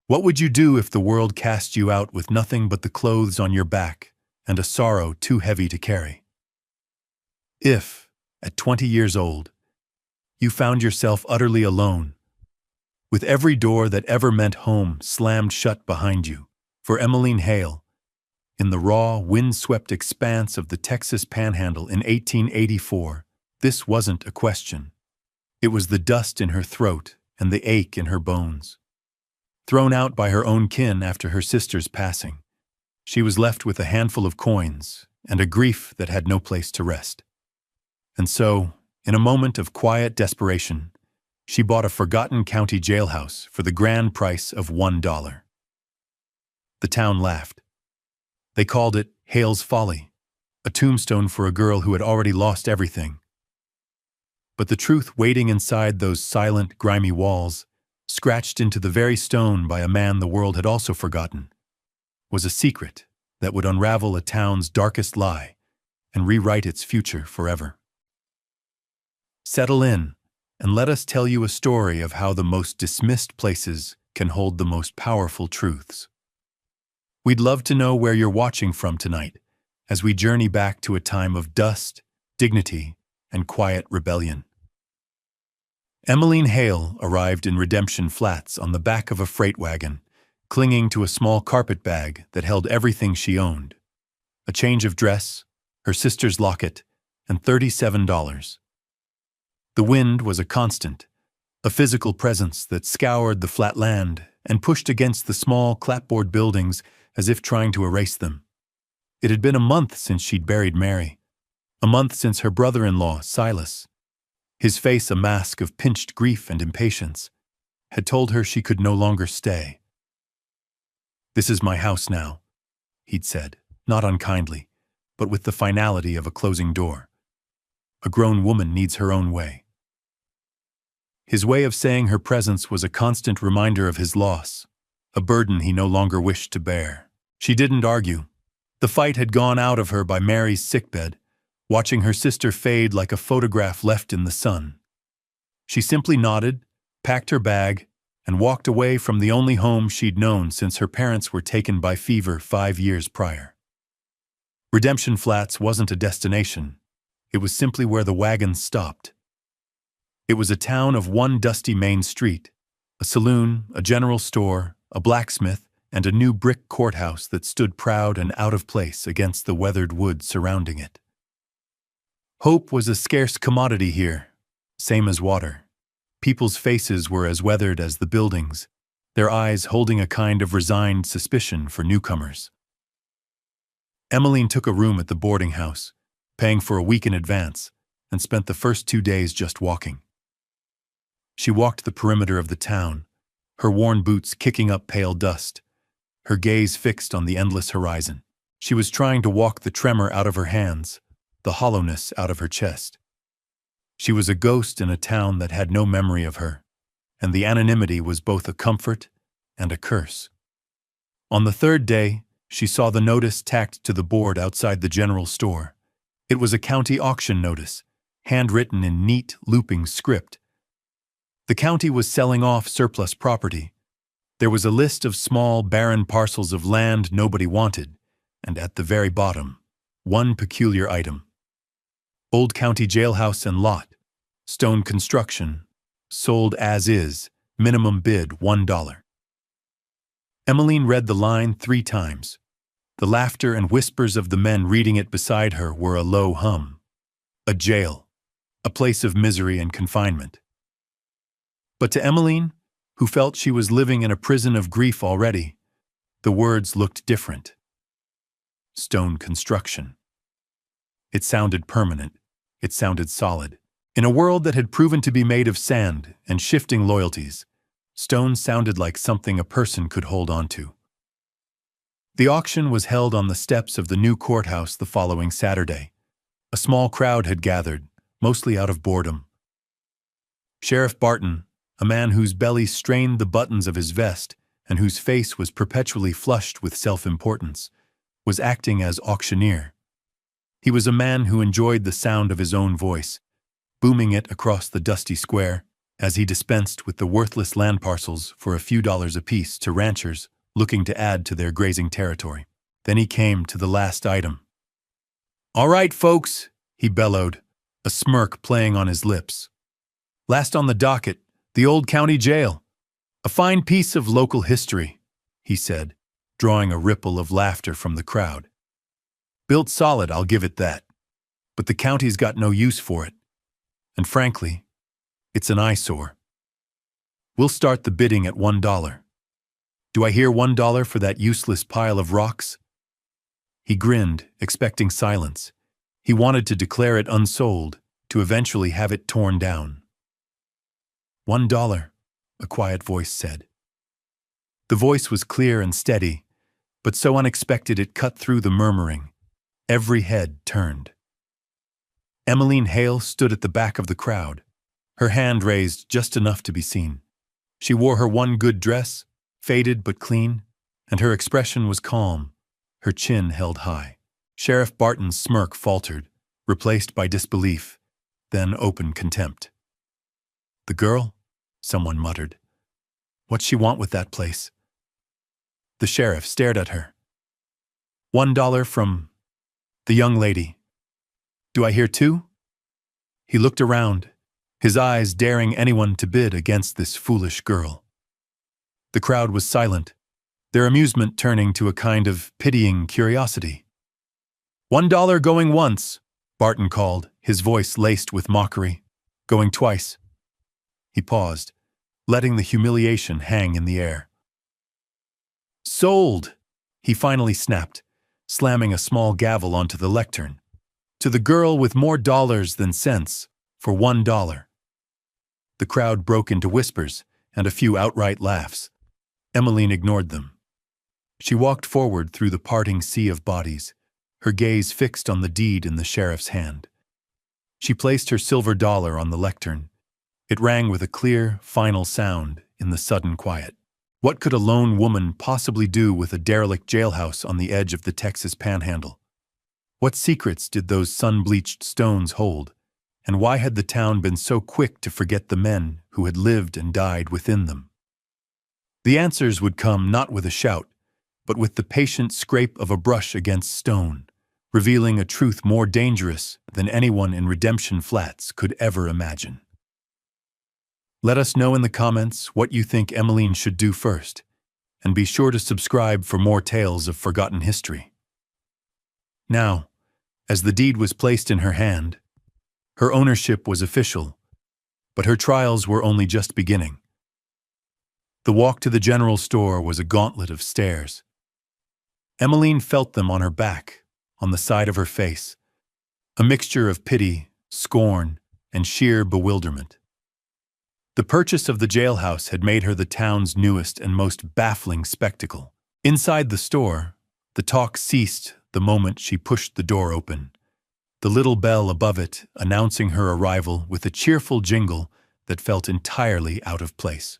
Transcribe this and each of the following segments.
What would you do if the world cast you out with nothing but the clothes on your back and a sorrow too heavy to carry? If, at 20 years old, you found yourself utterly alone, with every door that ever meant home slammed shut behind you, for Emmeline Hale, in the raw, wind-swept expanse of the Texas Panhandle in 1884, this wasn't a question. It was the dust in her throat and the ache in her bones. Thrown out by her own kin after her sister's passing, she was left with a handful of coins and a grief that had no place to rest. And so, in a moment of quiet desperation, she bought a forgotten county jailhouse for the grand price of $1. The town laughed. They called it Hale's Folly, a tombstone for a girl who had already lost everything. But the truth waiting inside those silent, grimy walls, scratched into the very stone by a man the world had also forgotten, was a secret that would unravel a town's darkest lie and rewrite its future forever. Settle in, and let us tell you a story of how the most dismissed places can hold the most powerful truths. We'd love to know where you're watching from tonight, as we journey back to a time of dust, dignity, and quiet rebellion. Emmeline Hale arrived in Redemption Flats on the back of a freight wagon, clinging to a small carpet bag that held everything she owned: a change of dress, her sister's locket, and $37. The wind was a constant, a physical presence that scoured the flat land and pushed against the small clapboard buildings as if trying to erase them. It had been a month since she'd buried Mary, a month since her brother-in-law, Silas, his face a mask of pinched grief and impatience, had told her she could no longer stay. "This is my house now," he'd said, not unkindly, but with the finality of a closing door. "A grown woman needs her own way." His way of saying her presence was a constant reminder of his loss, a burden he no longer wished to bear. She didn't argue. The fight had gone out of her by Mary's sickbed, watching her sister fade like a photograph left in the sun. She simply nodded, packed her bag, and walked away from the only home she'd known since her parents were taken by fever 5 years prior. Redemption Flats wasn't a destination. It was simply where the wagons stopped. It was a town of one dusty main street, a saloon, a general store, a blacksmith, and a new brick courthouse that stood proud and out of place against the weathered wood surrounding it. Hope was a scarce commodity here, same as water. People's faces were as weathered as the buildings, their eyes holding a kind of resigned suspicion for newcomers. Emmeline took a room at the boarding house, paying for a week in advance, and spent the first 2 days just walking. She walked the perimeter of the town, her worn boots kicking up pale dust, her gaze fixed on the endless horizon. She was trying to walk the tremor out of her hands, the hollowness out of her chest. She was a ghost in a town that had no memory of her, and the anonymity was both a comfort and a curse. On the third day, she saw the notice tacked to the board outside the general store. It was a county auction notice, handwritten in neat, looping script. The county was selling off surplus property. There was a list of small, barren parcels of land nobody wanted, and at the very bottom, one peculiar item: Old County Jailhouse and Lot, stone construction, sold as is, minimum bid $1. Emmeline read the line 3 times. The laughter and whispers of the men reading it beside her were a low hum. A jail, a place of misery and confinement. But to Emmeline, who felt she was living in a prison of grief already, the words looked different. Stone construction. It sounded permanent. It sounded solid. In a world that had proven to be made of sand and shifting loyalties, stone sounded like something a person could hold on to. The auction was held on the steps of the new courthouse the following Saturday. A small crowd had gathered, mostly out of boredom. Sheriff Barton, a man whose belly strained the buttons of his vest and whose face was perpetually flushed with self-importance, was acting as auctioneer. He was a man who enjoyed the sound of his own voice, booming it across the dusty square. as he dispensed with the worthless land parcels for a few dollars apiece to ranchers looking to add to their grazing territory. Then he came to the last item. "All right, folks," he bellowed, a smirk playing on his lips. "Last on the docket, the old county jail. A fine piece of local history," he said, drawing a ripple of laughter from the crowd. "Built solid, I'll give it that. But the county's got no use for it. And frankly, it's an eyesore. We'll start the bidding at $1. Do I hear $1 for that useless pile of rocks?" He grinned, expecting silence. He wanted to declare it unsold, to eventually have it torn down. $1, a quiet voice said. The voice was clear and steady, but so unexpected it cut through the murmuring. Every head turned. Emmeline Hale stood at the back of the crowd, her hand raised just enough to be seen. She wore her one good dress, faded but clean, and her expression was calm, her chin held high. Sheriff Barton's smirk faltered, replaced by disbelief, then open contempt. "The girl?" someone muttered. "What's she want with that place?" The sheriff stared at her. $1 from the young lady. Do I hear $2? He looked around, his eyes daring anyone to bid against this foolish girl. The crowd was silent, their amusement turning to a kind of pitying curiosity. $1 going once, Barton called, his voice laced with mockery. Going twice. He paused, letting the humiliation hang in the air. Sold, he finally snapped, slamming a small gavel onto the lectern. To the girl with more dollars than cents, for $1. The crowd broke into whispers and a few outright laughs. Emmeline ignored them. She walked forward through the parting sea of bodies, her gaze fixed on the deed in the sheriff's hand. She placed her silver dollar on the lectern. It rang with a clear, final sound in the sudden quiet. What could a lone woman possibly do with a derelict jailhouse on the edge of the Texas Panhandle? What secrets did those sun-bleached stones hold, and why had the town been so quick to forget the men who had lived and died within them? The answers would come not with a shout, but with the patient scrape of a brush against stone, revealing a truth more dangerous than anyone in Redemption Flats could ever imagine. Let us know in the comments what you think Emmeline should do first, and be sure to subscribe for more tales of forgotten history. Now, as the deed was placed in her hand, her ownership was official, but her trials were only just beginning. The walk to the general store was a gauntlet of stairs. Emmeline felt them on her back, on the side of her face, a mixture of pity, scorn, and sheer bewilderment. The purchase of the jailhouse had made her the town's newest and most baffling spectacle. Inside the store, the talk ceased the moment she pushed the door open, the little bell above it announcing her arrival with a cheerful jingle that felt entirely out of place.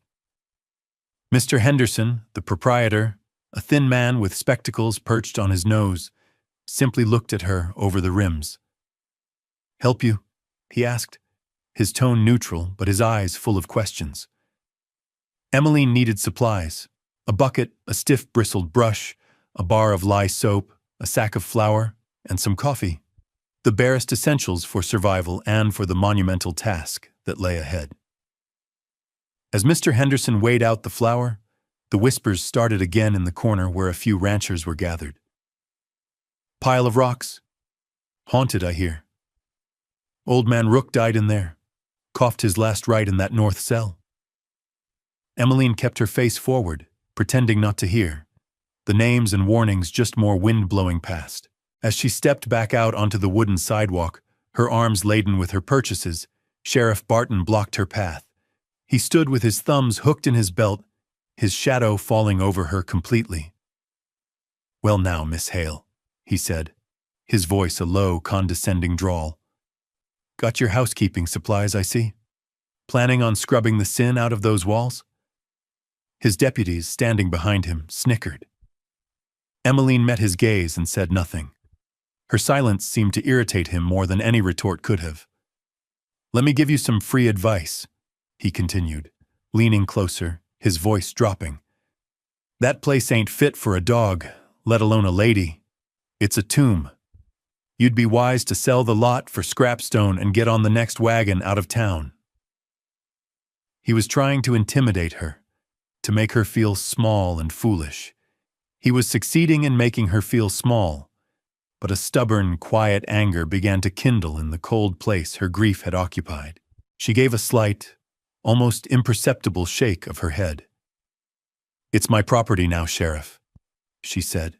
Mr. Henderson, the proprietor, a thin man with spectacles perched on his nose, simply looked at her over the rims. "Help you?" he asked, his tone neutral but his eyes full of questions. Emmeline needed supplies: a bucket, a stiff bristled brush, a bar of lye soap, a sack of flour, and some coffee. The barest essentials for survival and for the monumental task that lay ahead. As Mr. Henderson weighed out the flour, the whispers started again in the corner where a few ranchers were gathered. "Pile of rocks? Haunted, I hear. Old man Rook died in there. Coughed his last rite in that north cell." Emmeline kept her face forward, pretending not to hear, the names and warnings just more wind blowing past. As she stepped back out onto the wooden sidewalk, her arms laden with her purchases, Sheriff Barton blocked her path. He stood with his thumbs hooked in his belt, his shadow falling over her completely. "Well now, Miss Hale," he said, his voice a low, condescending drawl. "Got your housekeeping supplies, I see. Planning on scrubbing the sin out of those walls?" His deputies, standing behind him, snickered. Emmeline met his gaze and said nothing. Her silence seemed to irritate him more than any retort could have. "Let me give you some free advice," he continued, leaning closer, his voice dropping. That place ain't fit for a dog, let alone a lady. It's a tomb. You'd be wise to sell the lot for scrapstone and get on the next wagon out of town. He was trying to intimidate her, to make her feel small and foolish. He was succeeding in making her feel small, but a stubborn, quiet anger began to kindle in the cold place her grief had occupied. She gave a slight, almost imperceptible shake of her head. "It's my property now, Sheriff," she said,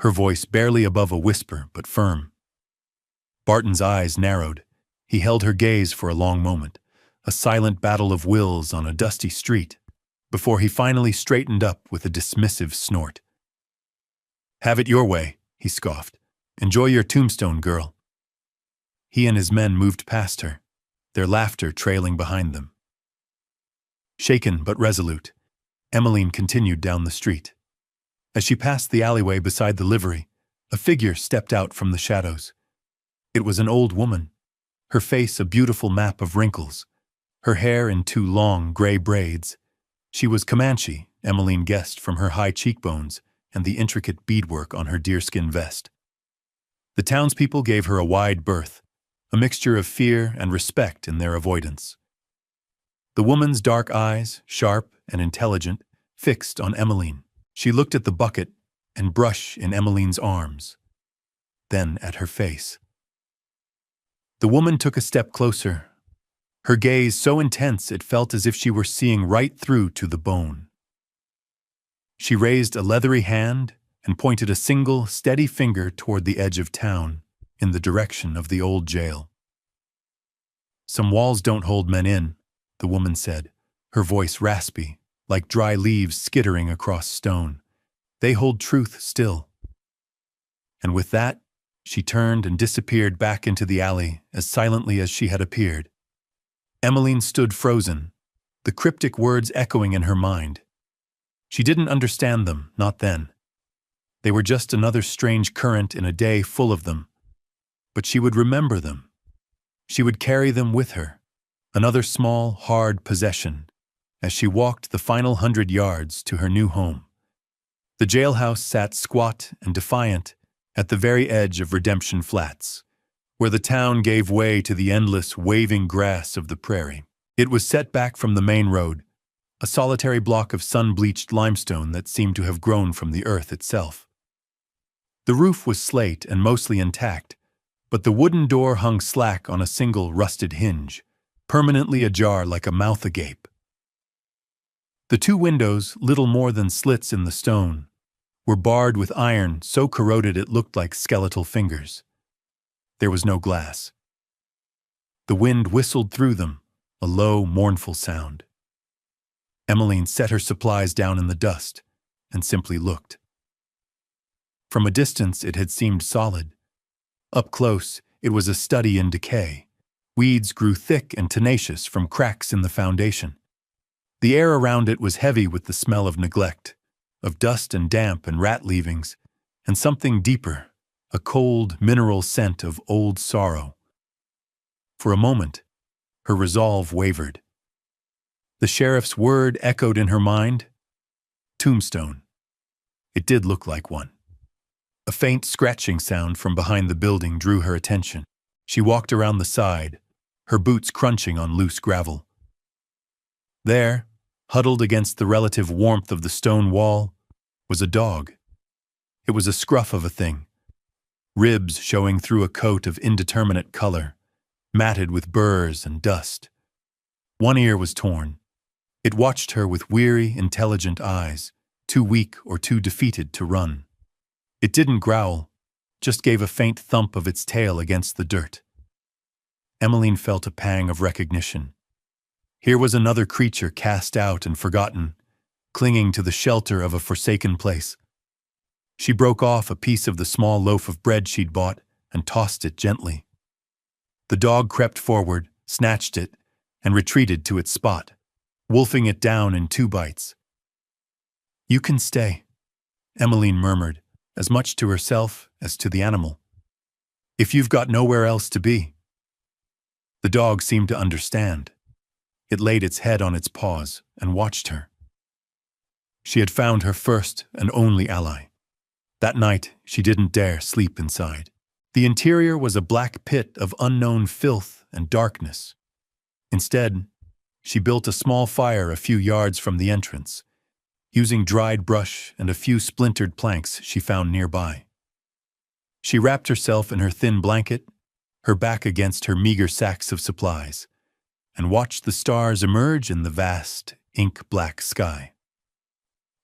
her voice barely above a whisper but firm. Barton's eyes narrowed. He held her gaze for a long moment, a silent battle of wills on a dusty street, before he finally straightened up with a dismissive snort. "Have it your way," he scoffed. "Enjoy your tombstone, girl." He and his men moved past her, their laughter trailing behind them. Shaken but resolute, Emmeline continued down the street. As she passed the alleyway beside the livery, a figure stepped out from the shadows. It was an old woman, her face a beautiful map of wrinkles, her hair in two long gray braids. She was Comanche, Emmeline guessed from her high cheekbones and the intricate beadwork on her deerskin vest. The townspeople gave her a wide berth, a mixture of fear and respect in their avoidance. The woman's dark eyes, sharp and intelligent, fixed on Emmeline. She looked at the bucket and brush in Emmeline's arms, then at her face. The woman took a step closer, her gaze so intense it felt as if she were seeing right through to the bone. She raised a leathery hand and pointed a single, steady finger toward the edge of town, in the direction of the old jail. "Some walls don't hold men in," the woman said, her voice raspy, like dry leaves skittering across stone. "They hold truth still." And with that, she turned and disappeared back into the alley as silently as she had appeared. Emmeline stood frozen, the cryptic words echoing in her mind. She didn't understand them, not then. They were just another strange current in a day full of them. But she would remember them. She would carry them with her, another small, hard possession, as she walked the final 100 yards to her new home. The jailhouse sat squat and defiant at the very edge of Redemption Flats, where the town gave way to the endless, waving grass of the prairie. It was set back from the main road, a solitary block of sun-bleached limestone that seemed to have grown from the earth itself. The roof was slate and mostly intact, but the wooden door hung slack on a single rusted hinge, permanently ajar like a mouth agape. The two windows, little more than slits in the stone, were barred with iron so corroded it looked like skeletal fingers. There was no glass. The wind whistled through them, a low, mournful sound. Emmeline set her supplies down in the dust and simply looked. From a distance it had seemed solid. Up close, it was a study in decay. Weeds grew thick and tenacious from cracks in the foundation. The air around it was heavy with the smell of neglect, of dust and damp and rat leavings, and something deeper, a cold, mineral scent of old sorrow. For a moment, her resolve wavered. The sheriff's word echoed in her mind. Tombstone. It did look like one. A faint scratching sound from behind the building drew her attention. She walked around the side, her boots crunching on loose gravel. There, huddled against the relative warmth of the stone wall, was a dog. It was a scruff of a thing, ribs showing through a coat of indeterminate color, matted with burrs and dust. One ear was torn. It watched her with weary, intelligent eyes, too weak or too defeated to run. It didn't growl, just gave a faint thump of its tail against the dirt. Emmeline felt a pang of recognition. Here was another creature cast out and forgotten, clinging to the shelter of a forsaken place. She broke off a piece of the small loaf of bread she'd bought and tossed it gently. The dog crept forward, snatched it, and retreated to its spot, wolfing it down in 2 bites. "You can stay," Emmeline murmured, as much to herself as to the animal. "If you've got nowhere else to be." The dog seemed to understand. It laid its head on its paws and watched her. She had found her first and only ally. That night, she didn't dare sleep inside. The interior was a black pit of unknown filth and darkness. Instead, she built a small fire a few yards from the entrance, using dried brush and a few splintered planks she found nearby. She wrapped herself in her thin blanket, her back against her meager sacks of supplies, and watched the stars emerge in the vast, ink-black sky.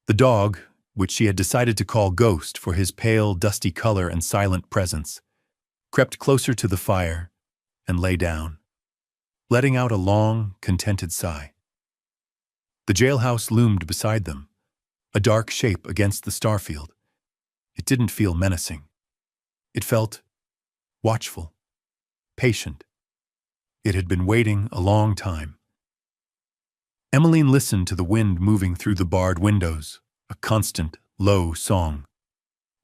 The dog, which she had decided to call Ghost for his pale, dusty color and silent presence, crept closer to the fire and lay down, letting out a long, contented sigh. The jailhouse loomed beside them, a dark shape against the starfield. It didn't feel menacing. It felt watchful, patient. It had been waiting a long time. Emmeline listened to the wind moving through the barred windows, a constant, low song.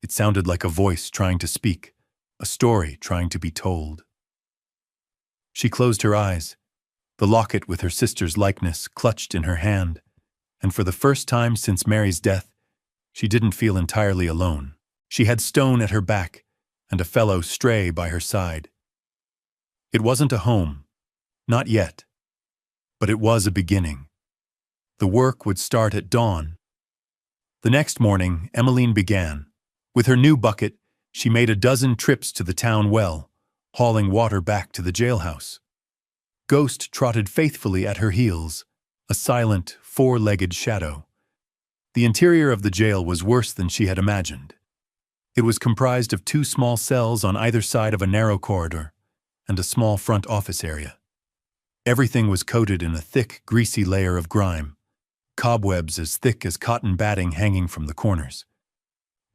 It sounded like a voice trying to speak, a story trying to be told. She closed her eyes, the locket with her sister's likeness clutched in her hand, and for the first time since Mary's death, she didn't feel entirely alone. She had Stone at her back and a fellow Stray by her side. It wasn't a home, not yet, but it was a beginning. The work would start at dawn. The next morning, Emmeline began. With her new bucket, she made a dozen trips to the town well, hauling water back to the jailhouse. Ghost trotted faithfully at her heels, a silent, four-legged shadow. The interior of the jail was worse than she had imagined. It was comprised of 2 small cells on either side of a narrow corridor, and a small front office area. Everything was coated in a thick, greasy layer of grime, cobwebs as thick as cotton batting hanging from the corners.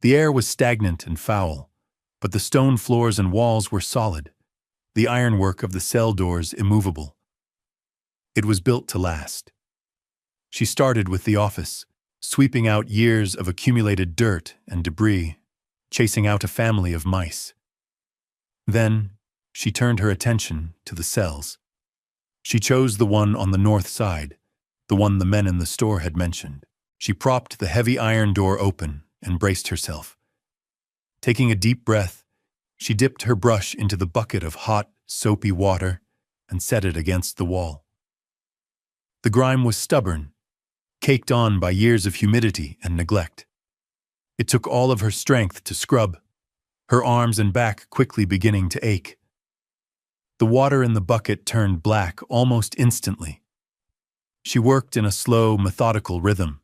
The air was stagnant and foul, but the stone floors and walls were solid, the ironwork of the cell doors immovable. It was built to last. She started with the office, sweeping out years of accumulated dirt and debris, chasing out a family of mice. Then, she turned her attention to the cells. She chose the one on the north side, the one the men in the store had mentioned. She propped the heavy iron door open and braced herself. Taking a deep breath, she dipped her brush into the bucket of hot, soapy water and set it against the wall. The grime was stubborn, caked on by years of humidity and neglect. It took all of her strength to scrub, her arms and back quickly beginning to ache. The water in the bucket turned black almost instantly. She worked in a slow, methodical rhythm.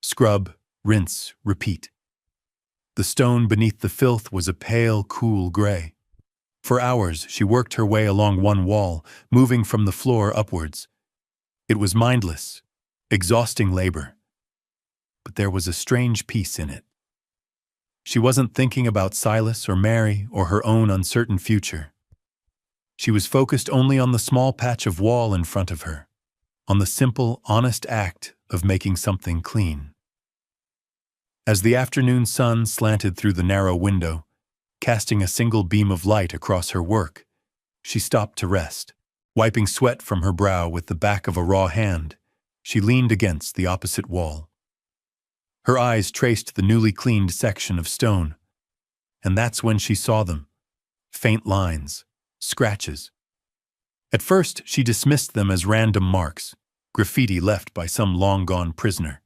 Scrub, rinse, repeat. The stone beneath the filth was a pale, cool gray. For hours, she worked her way along one wall, moving from the floor upwards. It was mindless, exhausting labor. But there was a strange peace in it. She wasn't thinking about Silas or Mary or her own uncertain future. She was focused only on the small patch of wall in front of her, on the simple, honest act of making something clean. As the afternoon sun slanted through the narrow window, casting a single beam of light across her work, she stopped to rest. Wiping sweat from her brow with the back of a raw hand, she leaned against the opposite wall. Her eyes traced the newly cleaned section of stone, and that's when she saw them. Faint lines, scratches. At first, she dismissed them as random marks, graffiti left by some long-gone prisoner.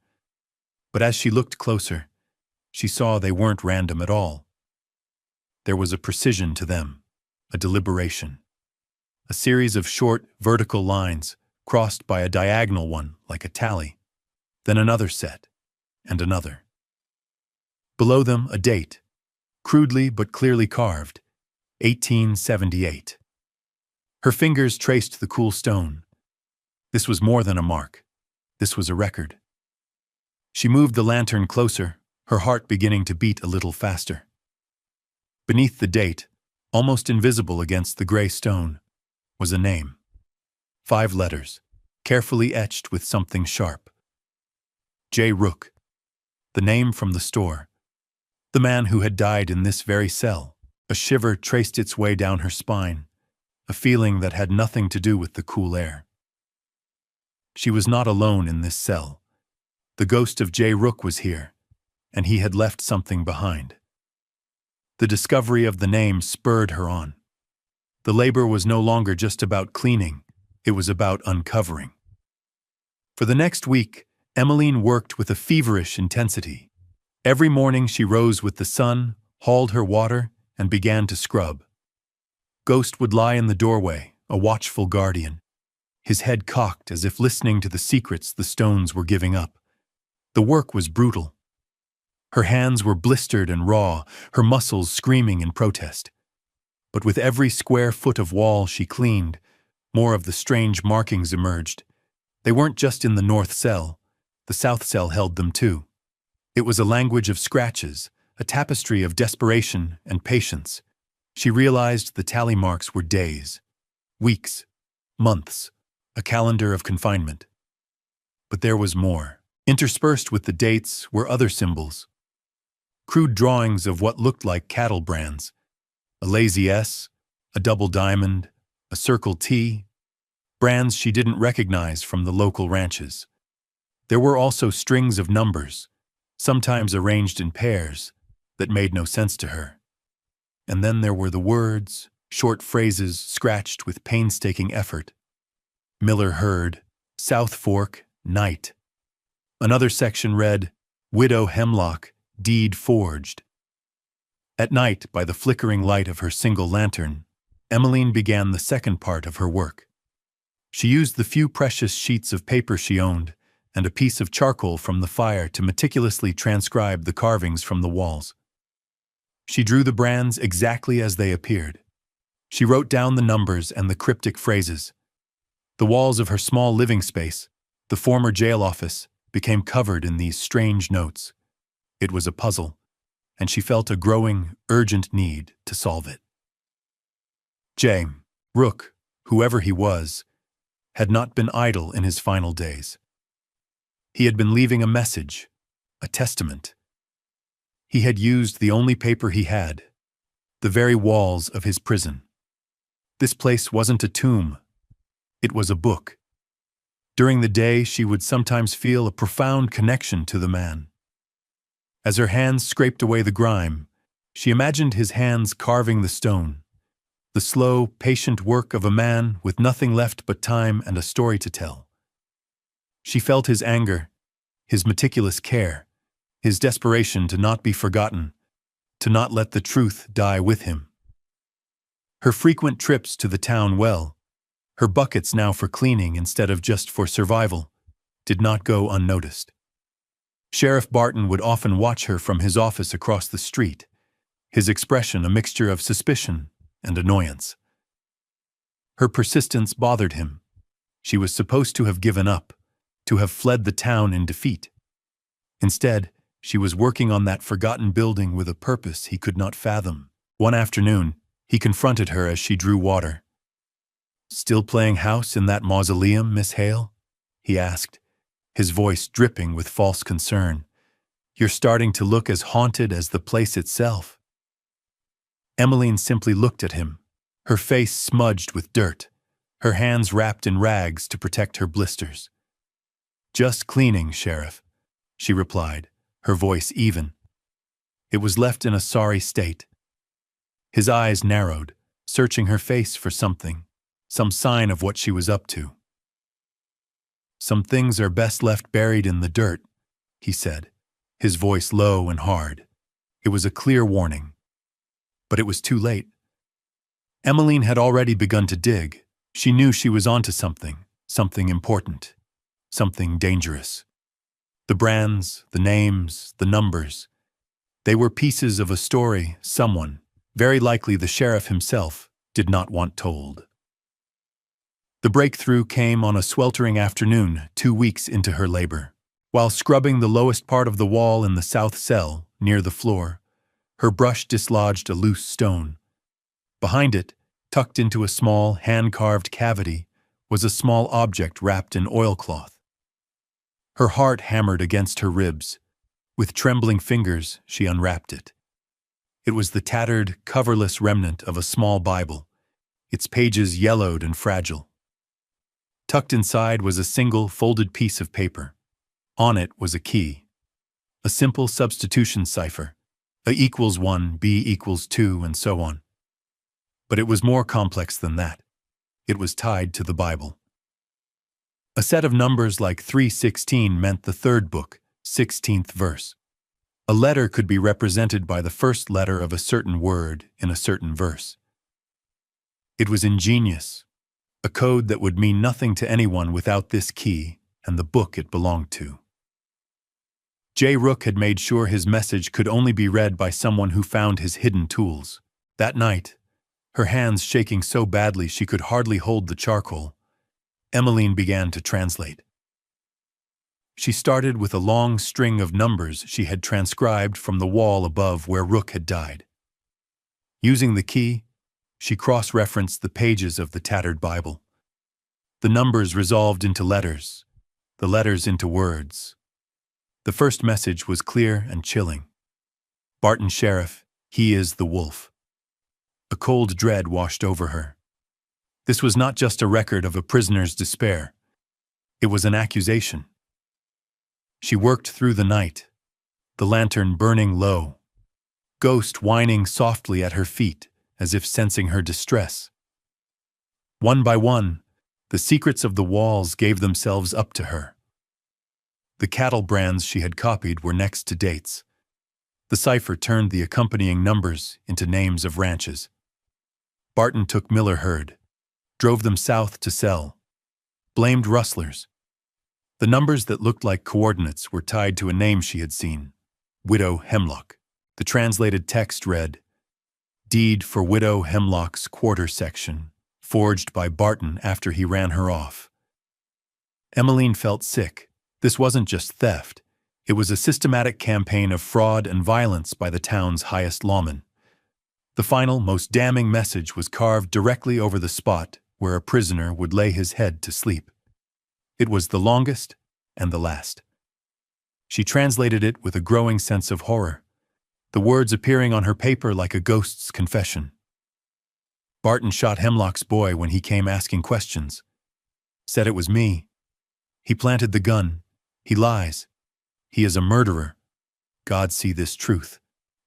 But as she looked closer, she saw they weren't random at all. There was a precision to them, a deliberation. A series of short, vertical lines, crossed by a diagonal one like a tally, then another set, and another. Below them, a date, crudely but clearly carved, 1878. Her fingers traced the cool stone. This was more than a mark. This was a record. She moved the lantern closer, her heart beginning to beat a little faster. Beneath the date, almost invisible against the gray stone, was a name. 5 letters, carefully etched with something sharp. J. Rook, the name from the store. The man who had died in this very cell. A shiver traced its way down her spine, a feeling that had nothing to do with the cool air. She was not alone in this cell. The ghost of Jay Rook was here, and he had left something behind. The discovery of the name spurred her on. The labor was no longer just about cleaning, it was about uncovering. For the next week, Emmeline worked with a feverish intensity. Every morning she rose with the sun, hauled her water, and began to scrub. Ghost would lie in the doorway, a watchful guardian, his head cocked as if listening to the secrets the stones were giving up. The work was brutal. Her hands were blistered and raw, her muscles screaming in protest. But with every square foot of wall she cleaned, more of the strange markings emerged. They weren't just in the north cell. The south cell held them too. It was a language of scratches, a tapestry of desperation and patience. She realized the tally marks were days, weeks, months, a calendar of confinement. But there was more. Interspersed with the dates were other symbols. Crude drawings of what looked like cattle brands. A lazy S, a double diamond, a circle T, brands she didn't recognize from the local ranches. There were also strings of numbers, sometimes arranged in pairs, that made no sense to her. And then there were the words, short phrases scratched with painstaking effort. Miller Herd, South Fork, Night. Another section read, Widow Hemlock, Deed Forged. At night, by the flickering light of her single lantern, Emmeline began the second part of her work. She used the few precious sheets of paper she owned and a piece of charcoal from the fire to meticulously transcribe the carvings from the walls. She drew the brands exactly as they appeared. She wrote down the numbers and the cryptic phrases. The walls of her small living space, the former jail office, became covered in these strange notes. It was a puzzle, and she felt a growing, urgent need to solve it. Jay Rook, whoever he was, had not been idle in his final days. He had been leaving a message, a testament. He had used the only paper he had, the very walls of his prison. This place wasn't a tomb, it was a book. During the day, she would sometimes feel a profound connection to the man. As her hands scraped away the grime, she imagined his hands carving the stone, the slow, patient work of a man with nothing left but time and a story to tell. She felt his anger, his meticulous care, his desperation to not be forgotten, to not let the truth die with him. Her frequent trips to the town well, her buckets now for cleaning instead of just for survival, did not go unnoticed. Sheriff Barton would often watch her from his office across the street, his expression a mixture of suspicion and annoyance. Her persistence bothered him. She was supposed to have given up, to have fled the town in defeat. Instead, she was working on that forgotten building with a purpose he could not fathom. One afternoon, he confronted her as she drew water. "Still playing house in that mausoleum, Miss Hale?" he asked, his voice dripping with false concern. "You're starting to look as haunted as the place itself." Emmeline simply looked at him, her face smudged with dirt, her hands wrapped in rags to protect her blisters. "Just cleaning, Sheriff," she replied, her voice even. It was left in a sorry state. His eyes narrowed, searching her face for something, some sign of what she was up to. "Some things are best left buried in the dirt," he said, his voice low and hard. It was a clear warning. But it was too late. Emmeline had already begun to dig. She knew she was onto something, something important, something dangerous. The brands, the names, the numbers, they were pieces of a story someone, very likely the sheriff himself, did not want told. The breakthrough came on a sweltering afternoon 2 weeks into her labor. While scrubbing the lowest part of the wall in the south cell, near the floor, her brush dislodged a loose stone. Behind it, tucked into a small, hand-carved cavity, was a small object wrapped in oilcloth. Her heart hammered against her ribs. With trembling fingers, she unwrapped it. It was the tattered, coverless remnant of a small Bible, its pages yellowed and fragile. Tucked inside was a single, folded piece of paper. On it was a key. A simple substitution cipher. A equals 1, B equals 2, and so on. But it was more complex than that. It was tied to the Bible. A set of numbers like 3:16 meant the third book, 16th verse. A letter could be represented by the first letter of a certain word in a certain verse. It was ingenious, a code that would mean nothing to anyone without this key and the book it belonged to. J. Rook had made sure his message could only be read by someone who found his hidden tools. That night, her hands shaking so badly she could hardly hold the charcoal, Emmeline began to translate. She started with a long string of numbers she had transcribed from the wall above where Rook had died. Using the key, she cross-referenced the pages of the tattered Bible. The numbers resolved into letters, the letters into words. The first message was clear and chilling. Barton Sheriff, he is the wolf. A cold dread washed over her. This was not just a record of a prisoner's despair. It was an accusation. She worked through the night, the lantern burning low, ghost whining softly at her feet as if sensing her distress. One by one, the secrets of the walls gave themselves up to her. The cattle brands she had copied were next to dates. The cipher turned the accompanying numbers into names of ranches. Barton took Miller herd, drove them south to sell, blamed rustlers. The numbers that looked like coordinates were tied to a name she had seen, Widow Hemlock. The translated text read, "Deed for Widow Hemlock's quarter section, forged by Barton after he ran her off." Emmeline felt sick. This wasn't just theft. It was a systematic campaign of fraud and violence by the town's highest lawmen. The final, most damning message was carved directly over the spot where a prisoner would lay his head to sleep. It was the longest and the last. She translated it with a growing sense of horror, the words appearing on her paper like a ghost's confession. Barton shot Hemlock's boy when he came asking questions. Said it was me. He planted the gun. He lies. He is a murderer. God see this truth.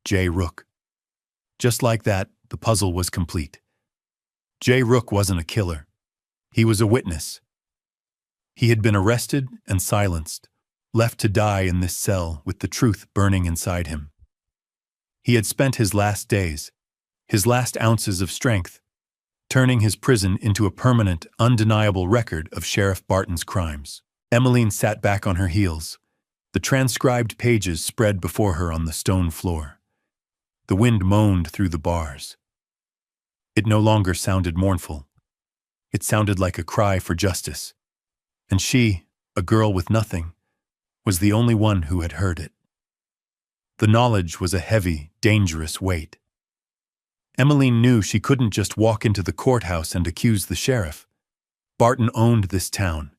J. Rook. Just like that, the puzzle was complete. J. Rook wasn't a killer. He was a witness. He had been arrested and silenced, left to die in this cell with the truth burning inside him. He had spent his last days, his last ounces of strength, turning his prison into a permanent, undeniable record of Sheriff Barton's crimes. Emmeline sat back on her heels. The transcribed pages spread before her on the stone floor. The wind moaned through the bars. It no longer sounded mournful. It sounded like a cry for justice. And she, a girl with nothing, was the only one who had heard it. The knowledge was a heavy, dangerous weight. Emmeline knew she couldn't just walk into the courthouse and accuse the sheriff. Barton owned this town.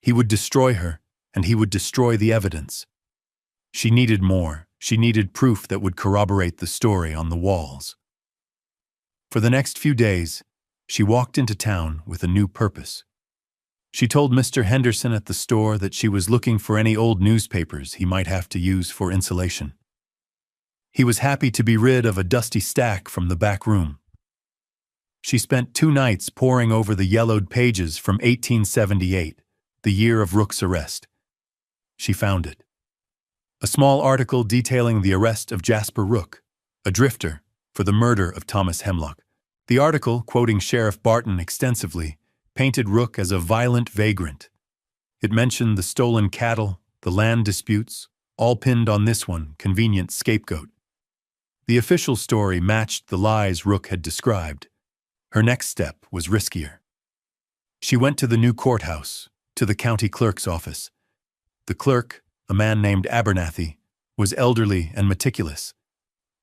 He would destroy her, and he would destroy the evidence. She needed more. She needed proof that would corroborate the story on the walls. For the next few days, she walked into town with a new purpose. She told Mr. Henderson at the store that she was looking for any old newspapers he might have to use for insulation. He was happy to be rid of a dusty stack from the back room. She spent 2 nights poring over the yellowed pages from 1878, the year of Rook's arrest. She found it. A small article detailing the arrest of Jasper Rook, a drifter, for the murder of Thomas Hemlock. The article, quoting Sheriff Barton extensively, painted Rook as a violent vagrant. It mentioned the stolen cattle, the land disputes, all pinned on this one convenient scapegoat. The official story matched the lies Rook had described. Her next step was riskier. She went to the new courthouse, to the county clerk's office. The clerk, a man named Abernathy, was elderly and meticulous,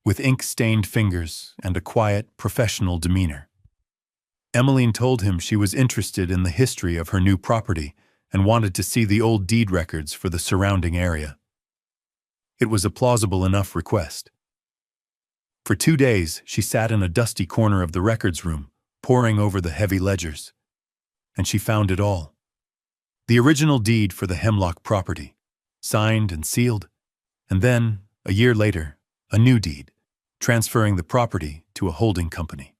with ink-stained fingers and a quiet, professional demeanor. Emmeline told him she was interested in the history of her new property and wanted to see the old deed records for the surrounding area. It was a plausible enough request. For 2 days, she sat in a dusty corner of the records room, poring over the heavy ledgers. And she found it all. The original deed for the Hemlock property, signed and sealed, and then, a year later, a new deed, transferring the property to a holding company.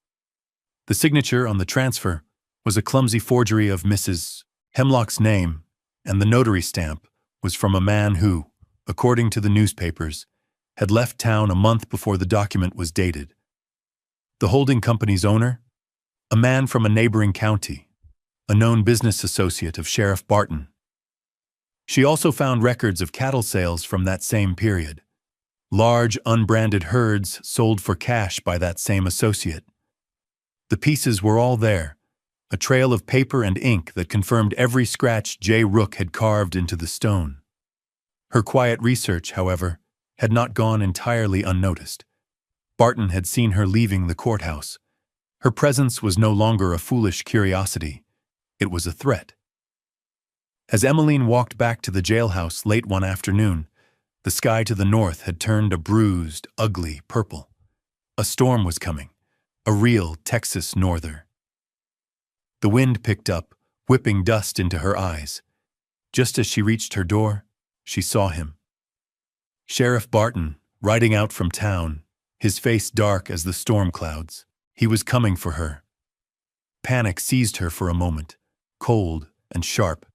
The signature on the transfer was a clumsy forgery of Mrs. Hemlock's name, and the notary stamp was from a man who, according to the newspapers, had left town a month before the document was dated. The holding company's owner? A man from a neighboring county, a known business associate of Sheriff Barton. She also found records of cattle sales from that same period. Large, unbranded herds sold for cash by that same associate. The pieces were all there, a trail of paper and ink that confirmed every scratch J. Rook had carved into the stone. Her quiet research, however, had not gone entirely unnoticed. Barton had seen her leaving the courthouse. Her presence was no longer a foolish curiosity. It was a threat. As Emmeline walked back to the jailhouse late one afternoon, the sky to the north had turned a bruised, ugly purple. A storm was coming, a real Texas norther. The wind picked up, whipping dust into her eyes. Just as she reached her door, she saw him. Sheriff Barton, riding out from town, his face dark as the storm clouds. He was coming for her. Panic seized her for a moment, cold and sharp.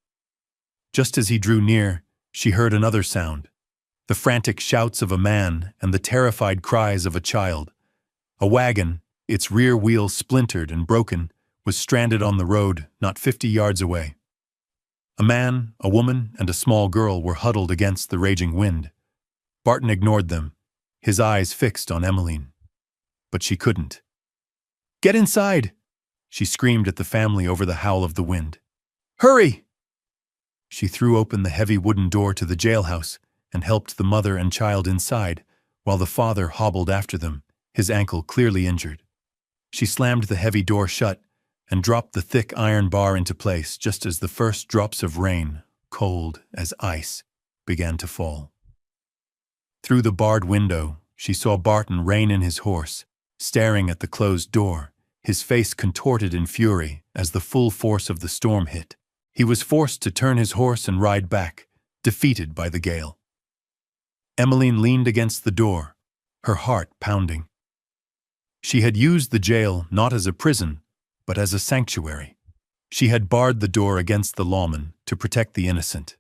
Just as he drew near, she heard another sound, the frantic shouts of a man and the terrified cries of a child. A wagon, its rear wheel splintered and broken, was stranded on the road not 50 yards away. A man, a woman, and a small girl were huddled against the raging wind. Barton ignored them, his eyes fixed on Emmeline. But she couldn't. "Get inside!" she screamed at the family over the howl of the wind. "Hurry!" She threw open the heavy wooden door to the jailhouse and helped the mother and child inside, while the father hobbled after them, his ankle clearly injured. She slammed the heavy door shut and dropped the thick iron bar into place just as the first drops of rain, cold as ice, began to fall. Through the barred window, she saw Barton rein in his horse, staring at the closed door, his face contorted in fury as the full force of the storm hit. He was forced to turn his horse and ride back, defeated by the gale. Emmeline leaned against the door, her heart pounding. She had used the jail not as a prison, but as a sanctuary. She had barred the door against the lawman to protect the innocent.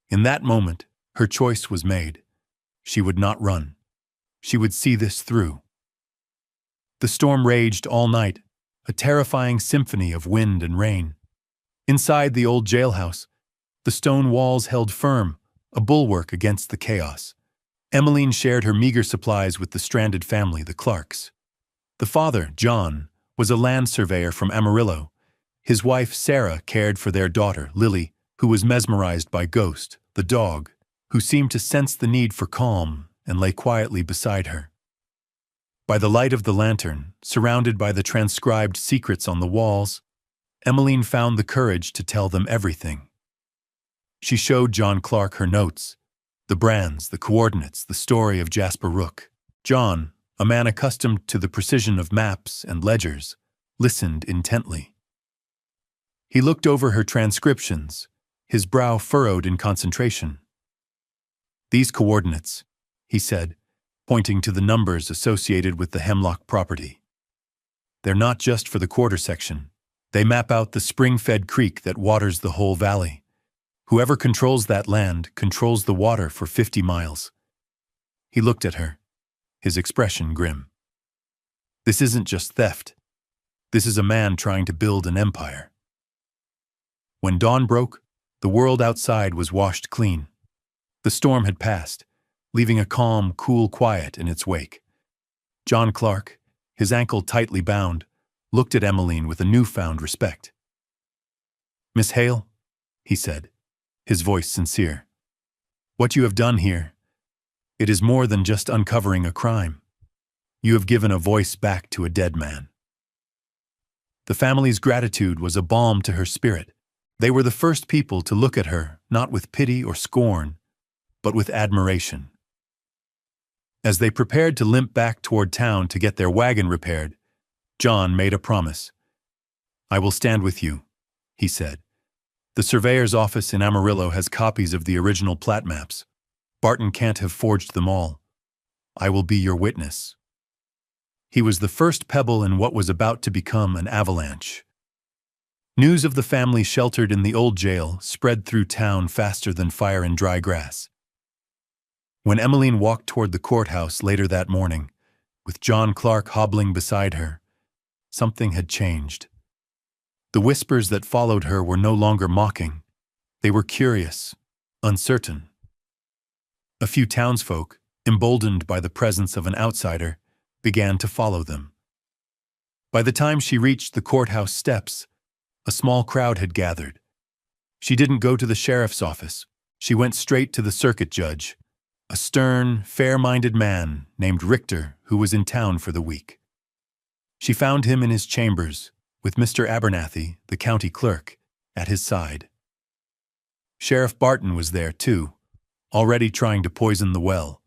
In that moment, her choice was made. She would not run. She would see this through. The storm raged all night, a terrifying symphony of wind and rain. Inside the old jailhouse, the stone walls held firm, a bulwark against the chaos. Emmeline shared her meager supplies with the stranded family, the Clarks. The father, John, was a land surveyor from Amarillo. His wife, Sarah, cared for their daughter, Lily, who was mesmerized by Ghost, the dog, who seemed to sense the need for calm and lay quietly beside her. By the light of the lantern, surrounded by the transcribed secrets on the walls, Emmeline found the courage to tell them everything. She showed John Clark her notes, the brands, the coordinates, the story of Jasper Rook. John, a man accustomed to the precision of maps and ledgers, listened intently. He looked over her transcriptions, his brow furrowed in concentration. "These coordinates," he said, pointing to the numbers associated with the Hemlock property. "They're not just for the quarter section. They map out the spring-fed creek that waters the whole valley. Whoever controls that land controls the water for 50 miles. He looked at her, his expression grim. "This isn't just theft. This is a man trying to build an empire." When dawn broke, the world outside was washed clean. The storm had passed, leaving a calm, cool quiet in its wake. John Clark, his ankle tightly bound, looked at Emmeline with a newfound respect. "Miss Hale," he said, his voice sincere, "what you have done here, it is more than just uncovering a crime. You have given a voice back to a dead man." The family's gratitude was a balm to her spirit. They were the first people to look at her, not with pity or scorn, but with admiration. As they prepared to limp back toward town to get their wagon repaired, John made a promise. "I will stand with you," he said. The surveyor's office in Amarillo has copies of the original plat maps. Barton can't have forged them all. I will be your witness. He was the first pebble in what was about to become an avalanche. News of the family sheltered in the old jail spread through town faster than fire in dry grass. When Emmeline walked toward the courthouse later that morning, with John Clark hobbling beside her, something had changed. The whispers that followed her were no longer mocking. They were curious, uncertain. A few townsfolk, emboldened by the presence of an outsider, began to follow them. By the time she reached the courthouse steps, a small crowd had gathered. She didn't go to the sheriff's office. She went straight to the circuit judge, a stern, fair-minded man named Richter who was in town for the week. She found him in his chambers, with Mr. Abernathy, the county clerk, at his side. Sheriff Barton was there, too, already trying to poison the well,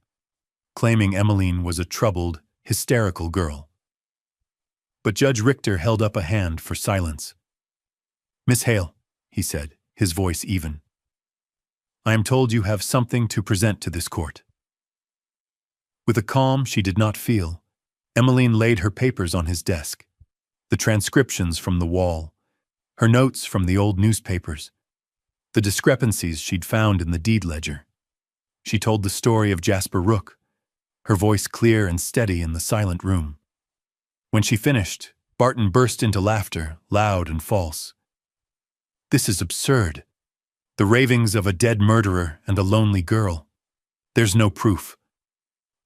claiming Emmeline was a troubled, hysterical girl. But Judge Richter held up a hand for silence. "Miss Hale," he said, his voice even, "I am told you have something to present to this court." With a calm she did not feel, Emmeline laid her papers on his desk. The transcriptions from the wall, her notes from the old newspapers, the discrepancies she'd found in the deed ledger. She told the story of Jasper Rook, her voice clear and steady in the silent room. When she finished, Barton burst into laughter, loud and false. "This is absurd. The ravings of a dead murderer and a lonely girl. There's no proof."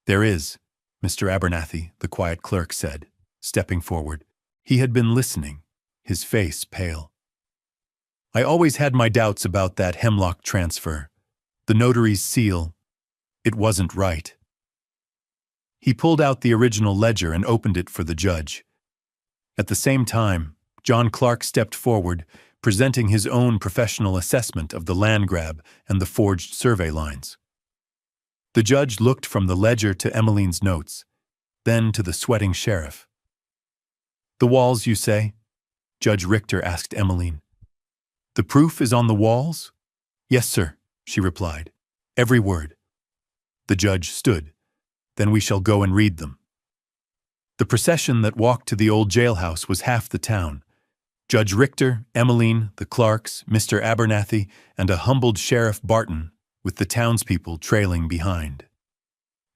"There is," Mr. Abernathy, the quiet clerk, said, stepping forward. He had been listening, his face pale. "I always had my doubts about that Hemlock transfer. The notary's seal. It wasn't right." He pulled out the original ledger and opened it for the judge. At the same time, John Clark stepped forward, presenting his own professional assessment of the land grab and the forged survey lines. The judge looked from the ledger to Emmeline's notes, then to the sweating sheriff. "The walls, you say?" Judge Richter asked Emmeline. "The proof is on the walls?" "Yes, sir," she replied. "Every word." The judge stood. "Then we shall go and read them." The procession that walked to the old jailhouse was half the town. Judge Richter, Emmeline, the Clarks, Mr. Abernathy, and a humbled Sheriff Barton, with the townspeople trailing behind.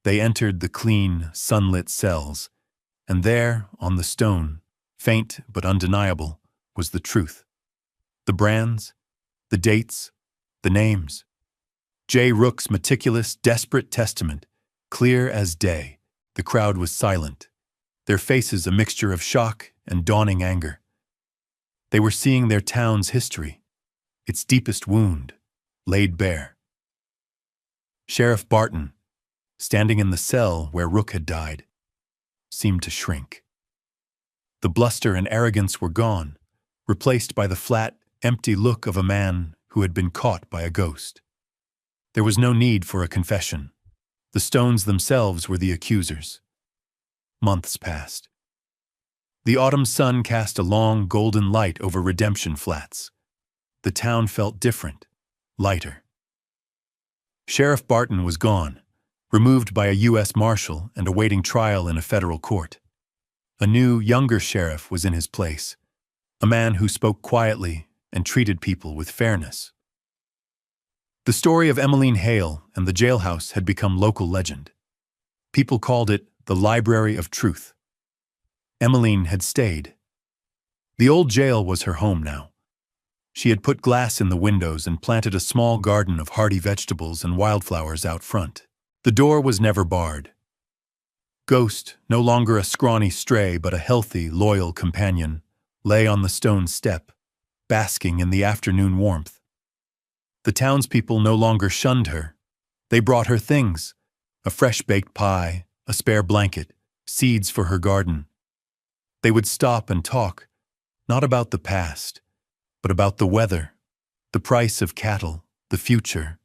They entered the clean, sunlit cells, and there, on the stone, faint but undeniable, was the truth. The brands, the dates, the names. J. Rook's meticulous, desperate testament, clear as day. The crowd was silent, their faces a mixture of shock and dawning anger. They were seeing their town's history, its deepest wound, laid bare. Sheriff Barton, standing in the cell where Rook had died, seemed to shrink. The bluster and arrogance were gone, replaced by the flat, empty look of a man who had been caught by a ghost. There was no need for a confession. The stones themselves were the accusers. Months passed. The autumn sun cast a long, golden light over Redemption Flats. The town felt different, lighter. Sheriff Barton was gone, removed by a U.S. Marshal and awaiting trial in a federal court. A new, younger sheriff was in his place, a man who spoke quietly and treated people with fairness. The story of Emmeline Hale and the jailhouse had become local legend. People called it the Library of Truth. Emmeline had stayed. The old jail was her home now. She had put glass in the windows and planted a small garden of hardy vegetables and wildflowers out front. The door was never barred. Ghost, no longer a scrawny stray but a healthy, loyal companion, lay on the stone step, basking in the afternoon warmth. The townspeople no longer shunned her. They brought her things, a fresh-baked pie, a spare blanket, seeds for her garden. They would stop and talk, not about the past, but about the weather, the price of cattle, the future.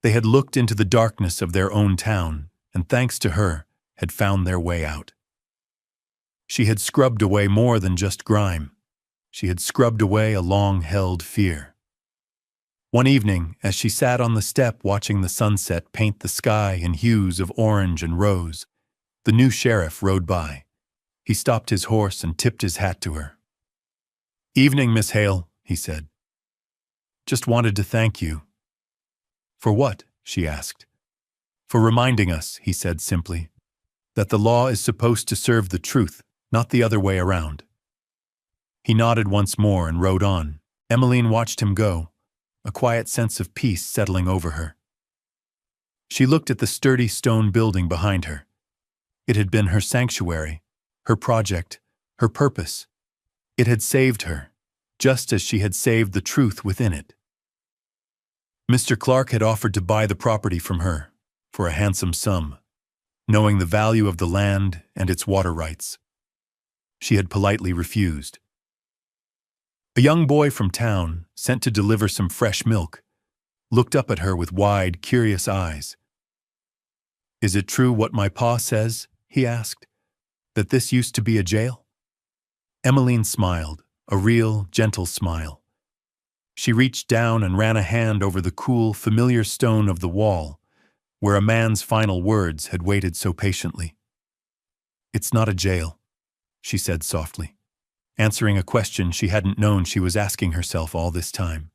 They had looked into the darkness of their own town, and thanks to her, had found their way out. She had scrubbed away more than just grime. She had scrubbed away a long-held fear. One evening, as she sat on the step watching the sunset paint the sky in hues of orange and rose, the new sheriff rode by. He stopped his horse and tipped his hat to her. "Evening, Miss Hale," he said. "Just wanted to thank you." "For what?" she asked. "For reminding us," he said simply, "that the law is supposed to serve the truth, not the other way around." He nodded once more and rode on. Emmeline watched him go, a quiet sense of peace settling over her. She looked at the sturdy stone building behind her. It had been her sanctuary, her project, her purpose. It had saved her, just as she had saved the truth within it. Mr. Clark had offered to buy the property from her for a handsome sum, knowing the value of the land and its water rights. She had politely refused. A young boy from town, sent to deliver some fresh milk, looked up at her with wide, curious eyes. "Is it true what my pa says?" he asked, "that this used to be a jail?" Emmeline smiled, a real, gentle smile. She reached down and ran a hand over the cool, familiar stone of the wall, where a man's final words had waited so patiently. "It's not a jail," she said softly, answering a question she hadn't known she was asking herself all this time.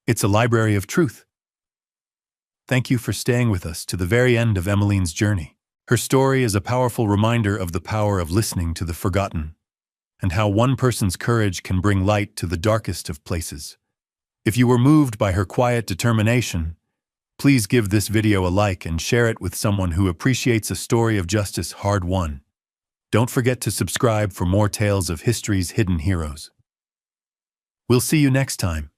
"It's a library of truth." Thank you for staying with us to the very end of Emmeline's journey. Her story is a powerful reminder of the power of listening to the forgotten, and how one person's courage can bring light to the darkest of places. If you were moved by her quiet determination, please give this video a like and share it with someone who appreciates a story of justice hard-won. Don't forget to subscribe for more tales of history's hidden heroes. We'll see you next time.